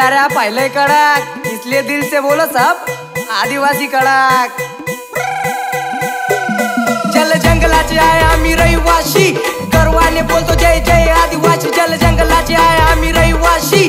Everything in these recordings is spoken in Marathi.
लाऱ्या पाहिले कड़क, इसलिए दिल से बोलो सब आदिवासी कड़क। जल जंगलाचे आहे आम्ही रहिवाशी, गर्वाने बोलतो जय जय आदिवासी। जल जंगलाचे आहे आम्ही रहिवाशी,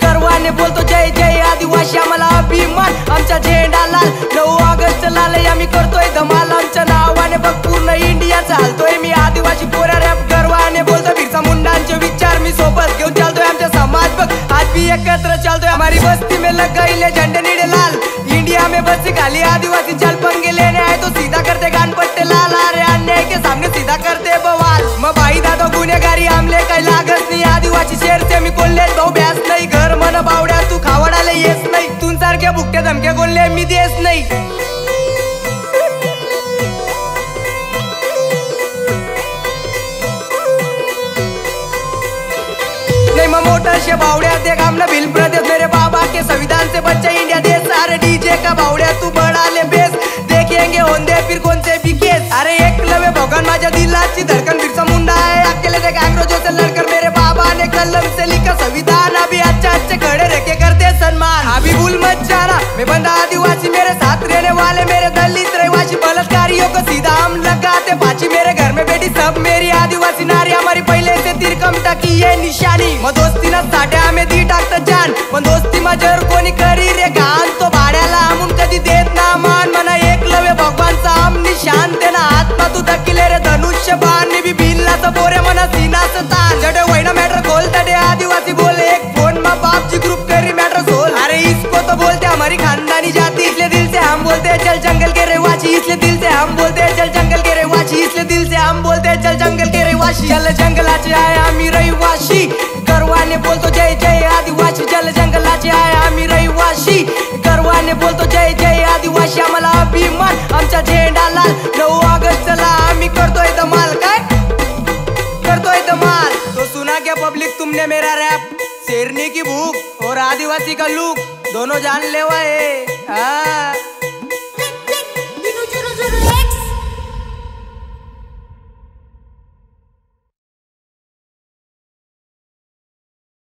गर्वाने बोलतो जय जय आदिवासी। आम्हाला अभिमान आमचा झेंडा लाल, 9 ऑगस्ट लाल आम्ही करतोय धमाल। आमच्या नावाने बघ पूर्ण इंडिया चालतोय, मी आदिवासी पोरा रॅप गर्वाने बोलतो। बिरसा मुंडांचे विचार मी सोबत घेऊन चालतोय, आमचा समाज बघ आज भी एकत्र चलतोय। हमारी बस्ती में लग गईले झंडे नीले लाल, इंडिया में बस्ती खाली आदिवासी। चल पंगे लेने आए तो सीधा करते कान पट्टे लाल, अरे अन्याय के सामने सीधा करते बवाल। मग बाई दादा गुन्हेगारी आमले काही लागत नाही, आदिवासी शेर से मी कोल्हे भाऊ ब्यास नाही। घर मन बावड्या तू खावडाले येस नाही, तुम सारख्या भुकट्या धमक्या कोल्हे मी देस नाही। नहीं मैं मोटर से बावड़िया देख हमने भील प्रदेश, मेरे बाबा के संविधान से बच्चा इंडिया देश। अरे डीजे का बावड़िया तू बढ़ा ले बेस, देखेंगे होंदे फिर कौन से भी केस। अरे एकलव्य भगवान माझ्या दिलाची धड़कन, बिरसा मुंडा है अकेले देख अंग्रेजों से लड़कर। मेरे बाबा ने कलम से लिखा संविधान, अभी अच्छे खड़े रह के करते सम्मान। अभी भूल मत जाना मैं बंदा आदिवासी, मेरे साथ रहने वाले मेरे दलित रहिवासी। बलात्कारियों को सीधा हम लगाते फांसी, मेरे घर में बेटी सब मेरी आदिवासी नारी। हमारी पहले से तिरकमटा की ये निशानी, मग दोस्तीना साठ्या आम्ही दी टाकत जान। पण दोस्ती माझ्यावर कोणी करी रे घाण, तो भाड्याला आमून कधी देत ना मान। मना एकलव्य भगवानचा आम निशान, तेना आत्मा तू दकिले रे धनुष्य बाण। मी भी भिल्लाचं बोरे मना सीनाचं ताण, जडे वैना मॅटर खोलता डे आदिवासी बोले। एक फोन मा बाप जी ग्रुप करी मॅटर सोल, अरे इसको तो बोलते हमारी खानदानी जाति। इसलिए दिल से हम बोलते चल जंगल के रहवासी, इसलिए दिल से हम बोलते चल जंगल के रहवासी। इसलिए दिल से हम बोलते चल जंगल के रहवासी। जल जंगलाचे आहे आम्ही रहिवाशी, गर्वाने बोलतो जय जय आदिवासी। जल जंगलाचे आहे आम्ही रहिवाशी, गर्वाने बोलतो जय जय आदिवासी। आम्हाला अभिमान आमचा झेंडा लाल, 9